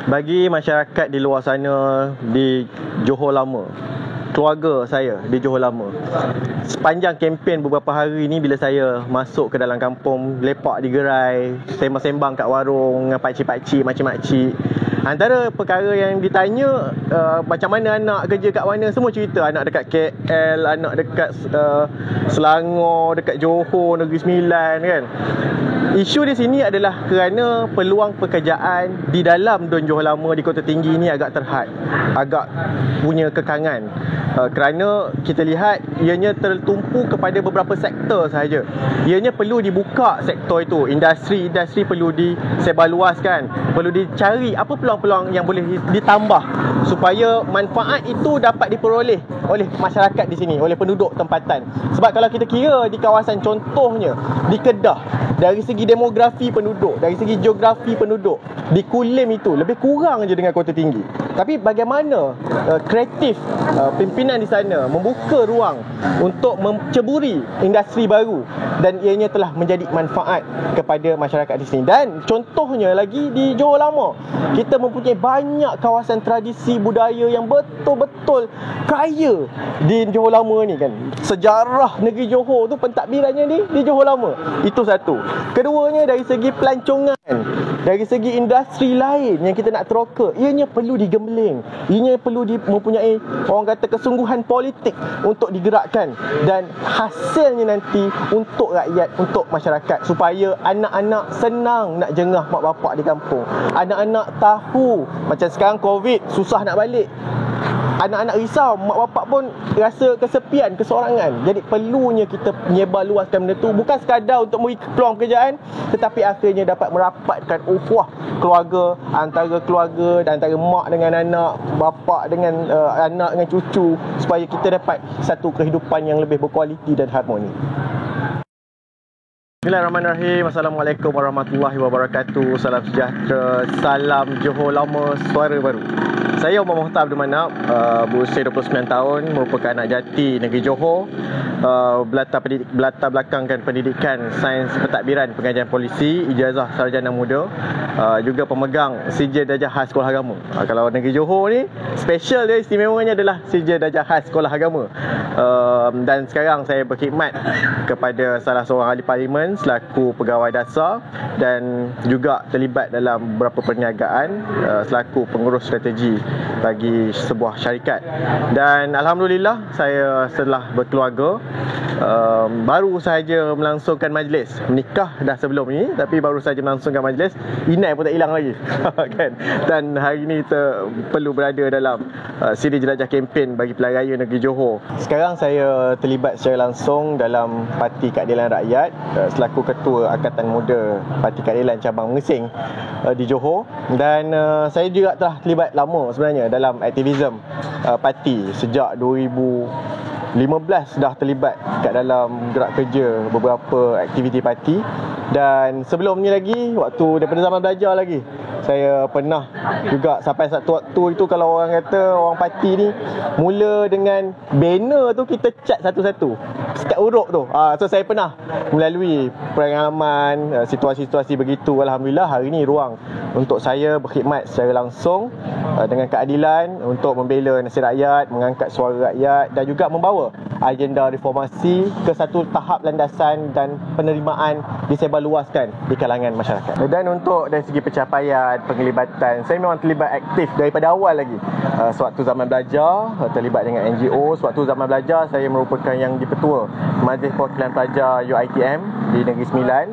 Bagi masyarakat di luar sana di Johor Lama, keluarga saya di Johor Lama, sepanjang kempen beberapa hari ni, bila saya masuk ke dalam kampung, lepak di gerai, sembang-sembang kat warung dengan pakcik-pakcik, makcik-makcik, antara perkara yang ditanya, macam mana anak kerja kat mana, semua cerita anak dekat KL, anak dekat Selangor, dekat Johor, Negeri Sembilan kan. Isu di sini adalah kerana peluang pekerjaan di dalam Dun Johor Lama di Kota Tinggi ni agak terhad, agak punya kekangan. Kerana kita lihat ianya tertumpu kepada beberapa sektor sahaja. Ianya perlu dibuka sektor itu, industri-industri perlu disebarluaskan, perlu dicari apa peluang-peluang yang boleh ditambah supaya manfaat itu dapat diperoleh oleh masyarakat di sini, oleh penduduk tempatan. Sebab kalau kita kira di kawasan, contohnya di Kedah, dari segi demografi penduduk, dari segi geografi penduduk, di Kulim itu lebih kurang je dengan Kota Tinggi. Tapi bagaimana kreatif pimpinan di sana membuka ruang untuk menceburi industri baru, dan ianya telah menjadi manfaat kepada masyarakat di sini. Dan contohnya lagi di Johor Lama, kita mempunyai banyak kawasan tradisi budaya yang betul-betul kaya di Johor Lama ni kan. Sejarah negeri Johor tu pentadbirannya di Johor Lama. Itu satu. Keduanya, dari segi pelancongan, dari segi industri lain yang kita nak teroka, ianya perlu digembeling, ianya perlu mempunyai, orang kata, kesungguhan politik untuk digerakkan, dan hasilnya nanti untuk rakyat, untuk masyarakat, supaya anak-anak senang nak jengah mak bapak di kampung. Anak-anak tahu, macam sekarang Covid, susah nak balik, anak-anak risau, mak bapak pun rasa kesepian, kesorangan. Jadi perlunya kita menyebar luaskan benda tu, bukan sekadar untuk memberi peluang pekerjaan, tetapi akhirnya dapat merapatkan ukhuwah keluarga, antara keluarga, dan antara mak dengan anak, bapak dengan anak dengan cucu, supaya kita dapat satu kehidupan yang lebih berkualiti dan harmoni. Bismillahirrahmanirrahim. Assalamualaikum warahmatullahi wabarakatuh. Salam sejahtera, salam Johor Lama, suara baru. Saya Umar Mohtar Abdul Manap, berusia 29 tahun, merupakan anak jati negeri Johor, berlatar belakangkan pendidikan Sains Pentadbiran Pengajian Polisi, ijazah sarjana muda, juga pemegang Sijil Darjah Khas Sekolah Agama. Kalau negeri Johor ni, special dia, istimewanya adalah Sijil Darjah Khas Sekolah Agama. Dan sekarang saya berkhidmat kepada salah seorang ahli parlimen selaku pegawai dasar, dan juga terlibat dalam beberapa perniagaan selaku pengurus strategi bagi sebuah syarikat. Dan alhamdulillah, saya setelah berkeluarga, baru sahaja melangsungkan majlis. Menikah dah sebelum ni, tapi baru sahaja melangsungkan majlis. Inai pun tak hilang lagi kan. Dan hari ni kita perlu berada dalam siri jelajah kempen bagi pilihan raya negeri Johor. Sekarang saya terlibat secara langsung dalam Parti Keadilan Rakyat selaku Ketua Angkatan Muda Parti Keadilan Cabang Mengesing di Johor. Dan saya juga telah terlibat lama sebenarnya dalam aktivisme parti. Sejak 2015 dah terlibat kat dalam gerak kerja beberapa aktiviti parti. Dan sebelum ni lagi, waktu daripada zaman belajar lagi, saya pernah juga sampai satu waktu itu, kalau orang kata orang parti ni, mula dengan banner tu kita cat satu-satu setiap huruf tu. So saya pernah melalui pengalaman situasi-situasi begitu. Alhamdulillah hari ni ruang untuk saya berkhidmat secara langsung dengan keadilan, untuk membela nasib rakyat, mengangkat suara rakyat, dan juga membawa agenda reformasi ke satu tahap landasan dan penerimaan disebarluaskan di kalangan masyarakat. Dan untuk dari segi pencapaian, penglibatan, saya memang terlibat aktif daripada awal lagi. Sewaktu zaman belajar, terlibat dengan NGO. Sewaktu zaman belajar, saya merupakan yang dipertua Majlis Perwakilan Pelajar UiTM di Negeri Sembilan.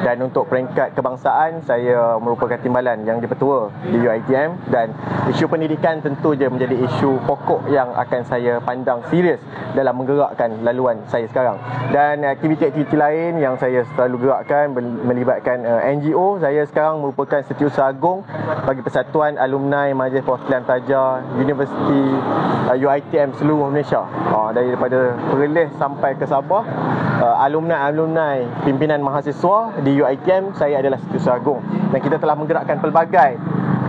Dan untuk peringkat kebangsaan, saya merupakan timbalan yang dipertua di UiTM. Dan isu pendidikan tentu je menjadi isu pokok yang akan saya pandang serius dalam menggerakkan laluan saya sekarang. Dan aktiviti-aktiviti lain yang saya selalu gerakkan melibatkan NGO. Saya sekarang merupakan Setiausaha Agung bagi Persatuan Alumni Majlis Perwakilan Pelajar Universiti UiTM seluruh Malaysia. Daripada Perlis sampai ke Sabah, alumni pimpinan mahasiswa di UiTM, saya adalah Setiausaha Agung. Dan kita telah menggerakkan pelbagai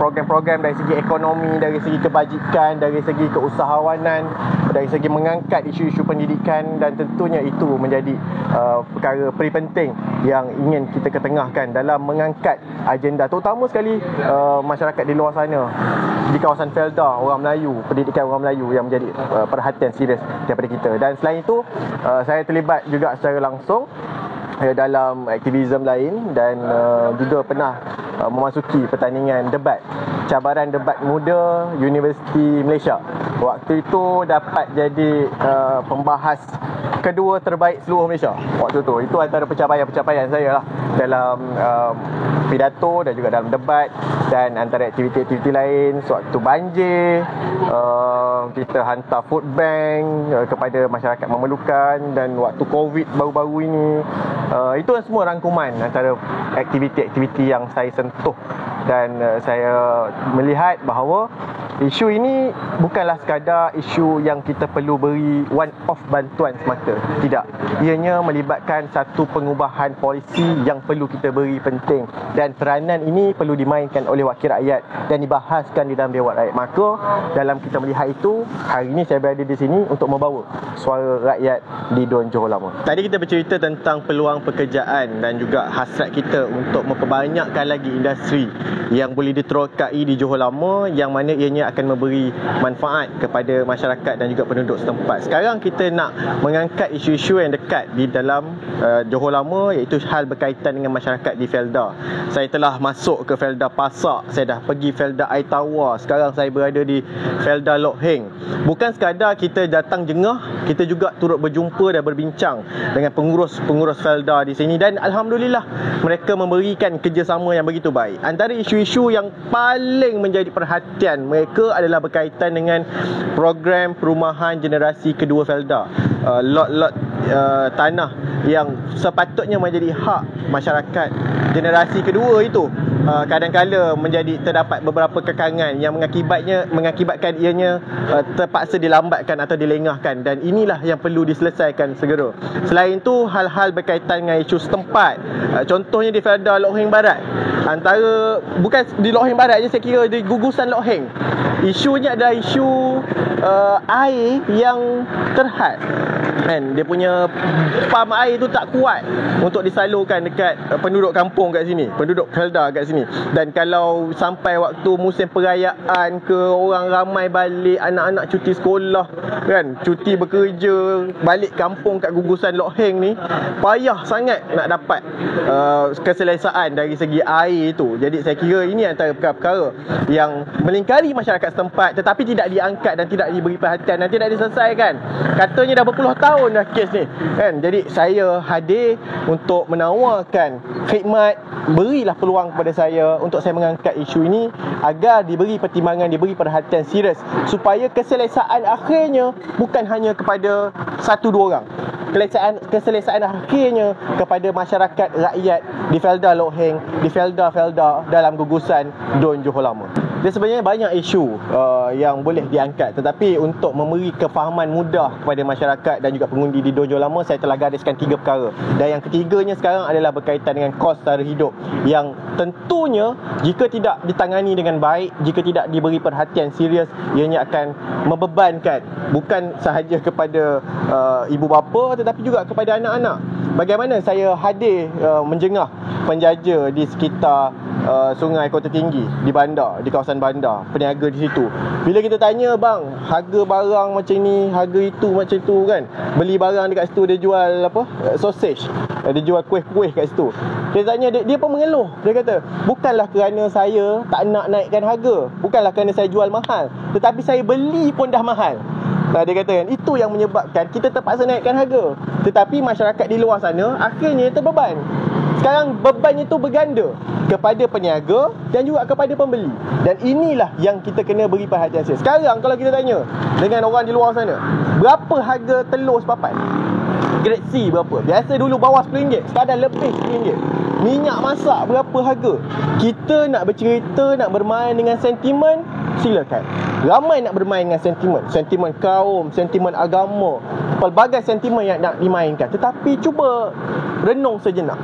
program-program dari segi ekonomi, dari segi kebajikan, dari segi keusahawanan, dari segi mengangkat isu-isu pendidikan, dan tentunya itu menjadi perkara penting yang ingin kita ketengahkan dalam mengangkat agenda, terutama sekali masyarakat di luar sana, di kawasan Felda, orang Melayu, pendidikan orang Melayu yang menjadi perhatian serius daripada kita. Dan selain itu, saya terlibat juga secara langsung dalam aktivisme lain, dan juga pernah memasuki pertandingan debat, cabaran debat muda Universiti Malaysia. Waktu itu dapat jadi pembahas kedua terbaik seluruh Malaysia waktu tu. Itu antara pencapaian saya lah dalam pidato dan juga dalam debat, dan antara aktiviti-aktiviti lain. Sewaktu banjir, kita hantar food bank kepada masyarakat memerlukan, dan waktu Covid baru-baru ini, itu semua rangkuman antara aktiviti-aktiviti yang saya sentuh. Dan saya melihat bahawa isu ini bukanlah sekadar isu yang kita perlu beri one-off bantuan semata. Tidak. Ianya melibatkan satu pengubahan polisi yang perlu kita beri penting, dan peranan ini perlu dimainkan oleh wakil rakyat dan dibahaskan di dalam Dewan Rakyat. Maka dalam kita melihat itu, hari ini saya berada di sini untuk membawa suara rakyat di Dun Johor Lama. Tadi kita bercerita tentang peluang pekerjaan dan juga hasrat kita untuk memperbanyakkan lagi industri yang boleh diterokai di Johor Lama, yang mana ianya akan memberi manfaat kepada masyarakat dan juga penduduk setempat. Sekarang kita nak mengangkat isu-isu yang dekat di dalam Johor Lama, iaitu hal berkaitan dengan masyarakat di Felda. Saya telah masuk ke Felda Pasak, saya dah pergi Felda Aitawa, sekarang saya berada di Felda Lok Heng. Bukan sekadar kita datang jengah, kita juga turut berjumpa dan berbincang dengan pengurus-pengurus Felda di sini, dan alhamdulillah mereka memberikan kerjasama yang begitu baik. Antara isu-isu yang paling menjadi perhatian mereka adalah berkaitan dengan program perumahan generasi kedua Felda. Lot-lot tanah yang sepatutnya menjadi hak masyarakat generasi kedua itu kadang-kala terdapat beberapa kekangan yang mengakibatkan ianya terpaksa dilambatkan atau dilengahkan, dan inilah yang perlu diselesaikan segera. Selain itu, hal-hal berkaitan dengan isu setempat, contohnya di Felda Lok Heng Barat, bukan di Lok Heng Barat je, saya kira di gugusan Lok Heng, isunya adalah isu air yang terhad, kan? Dia punya pam air tu tak kuat untuk disalurkan dekat penduduk kampung kat sini, penduduk Felda kat sini. Dan kalau sampai waktu musim perayaan ke, orang ramai balik, anak-anak cuti sekolah, kan, cuti bekerja, balik kampung kat gugusan Lok Heng ni, payah sangat nak dapat keselesaan dari segi air tu. Jadi saya kira ini antara perkara-perkara yang melingkari masyarakat setempat tetapi tidak diangkat dan tidak diberi perhatian dan tidak diselesaikan. Katanya dah berpuluh tahun dah kes ni, kan. Jadi saya hadir untuk menawarkan khidmat, berilah peluang kepada saya untuk saya mengangkat isu ini agar diberi pertimbangan, diberi perhatian serius, supaya keselesaan akhirnya bukan hanya kepada satu dua orang. Keselesaan akhirnya kepada masyarakat rakyat di Felda Lok Heng, di Felda-Felda dalam gugusan Dun Johor Lama. Dia sebenarnya banyak isu yang boleh diangkat, tetapi untuk memberi kefahaman mudah kepada masyarakat dan juga pengundi di Dun Johor Lama, saya telah gariskan 3 perkara. Dan yang ketiganya sekarang adalah berkaitan dengan kos sara hidup, yang tentunya jika tidak ditangani dengan baik, jika tidak diberi perhatian serius, ianya akan membebankan bukan sahaja kepada ibu bapa tetapi juga kepada anak-anak. Bagaimana saya hadir menjengah penjaja di sekitar Sungai Kota Tinggi di bandar, di kawasan bandar, peniaga di situ. Bila kita tanya, bang, harga barang macam ni, harga itu macam tu, kan, beli barang dekat situ dia jual sausage, dia jual kuih-kuih kat situ. Kita tanya, dia pun mengeluh. Dia kata, bukanlah kerana saya tak nak naikkan harga, bukanlah kerana saya jual mahal, tetapi saya beli pun dah mahal. Dia kata, kan, itu yang menyebabkan kita terpaksa naikkan harga. Tetapi masyarakat di luar sana akhirnya terbeban. Sekarang beban itu berganda kepada peniaga dan juga kepada pembeli. Dan inilah yang kita kena beri perhatian. Sekarang kalau kita tanya dengan orang di luar sana, berapa harga telur sepapan? Grade C berapa? Biasa dulu bawah RM10, sekarang lebih RM10. Minyak masak berapa harga? Kita nak bercerita, nak bermain dengan sentimen, silakan. Ramai nak bermain dengan sentimen, sentimen kaum, sentimen agama, pelbagai sentimen yang nak dimainkan. Tetapi cuba renung sejenak.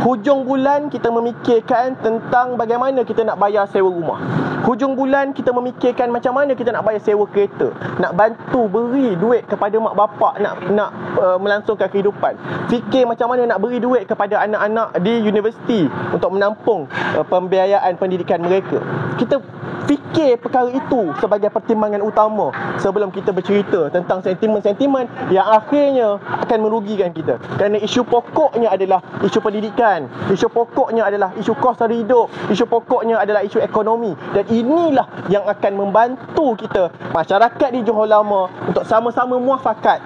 Hujung bulan kita memikirkan tentang bagaimana kita nak bayar sewa rumah. Hujung bulan kita memikirkan macam mana kita nak bayar sewa kereta, nak bantu beri duit kepada mak bapak, nak melangsungkan kehidupan. Fikir macam mana nak beri duit kepada anak-anak di universiti untuk menampung pembiayaan pendidikan mereka. Kita fikir perkara itu sebagai pertimbangan utama sebelum kita bercerita tentang sentimen-sentimen yang akhirnya akan merugikan kita. Kerana isu pokoknya adalah isu pendidikan, isu pokoknya adalah isu kos sara hidup, isu pokoknya adalah isu ekonomi. Dan inilah yang akan membantu kita, masyarakat di Johor Lama, untuk sama-sama muafakat,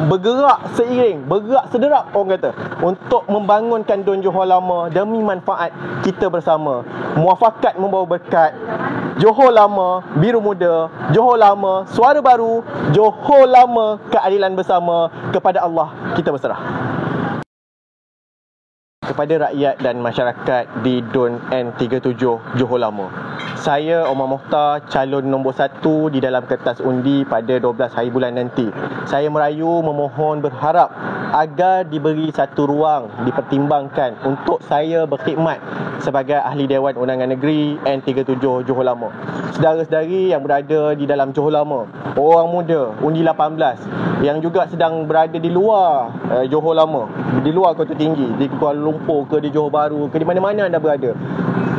bergerak seiring, bergerak sederap orang kata, untuk membangunkan Dun Johor Lama demi manfaat kita bersama. Muafakat membawa berkat. Johor Lama, Biru Muda. Johor Lama, Suara Baru. Johor Lama, keadilan bersama. Kepada Allah kita berserah. Kepada rakyat dan masyarakat di Dun N37 Johor Lama, saya Omar Mokhtar, calon nombor 1 di dalam kertas undi pada 12 hari bulan nanti. Saya merayu, memohon, berharap agar diberi satu ruang, dipertimbangkan untuk saya berkhidmat sebagai Ahli Dewan Undangan Negeri N37 Johor Lama. Saudara-saudari yang berada di dalam Johor Lama, orang muda, undi 18, yang juga sedang berada di luar Johor Lama, di luar Kota Tinggi, di Kuala Lumpur ke, di Johor Bahru ke, di mana-mana anda berada,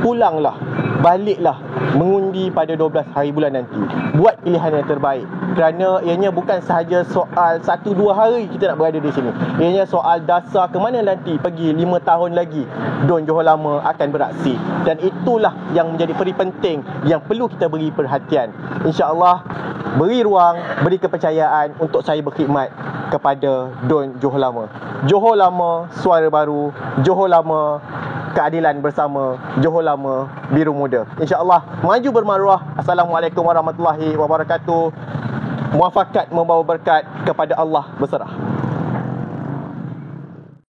pulanglah, baliklah mengundi pada 12 hari bulan nanti. Buat pilihan yang terbaik, kerana ianya bukan sahaja soal 1-2 hari kita nak berada di sini. Ianya soal dasar ke mana nanti pergi 5 tahun lagi Dun Johor Lama akan beraksi. Dan itulah yang menjadi peri penting yang perlu kita beri perhatian. InsyaAllah beri ruang, beri kepercayaan untuk saya berkhidmat kepada Dun Johor Lama. Johor Lama, Suara Baru. Johor Lama, keadilan bersama. Johor Lama, Biru Muda. InsyaAllah maju bermaruah. Assalamualaikum warahmatullahi wabarakatuh. Muafakat membawa berkat. Kepada Allah berserah.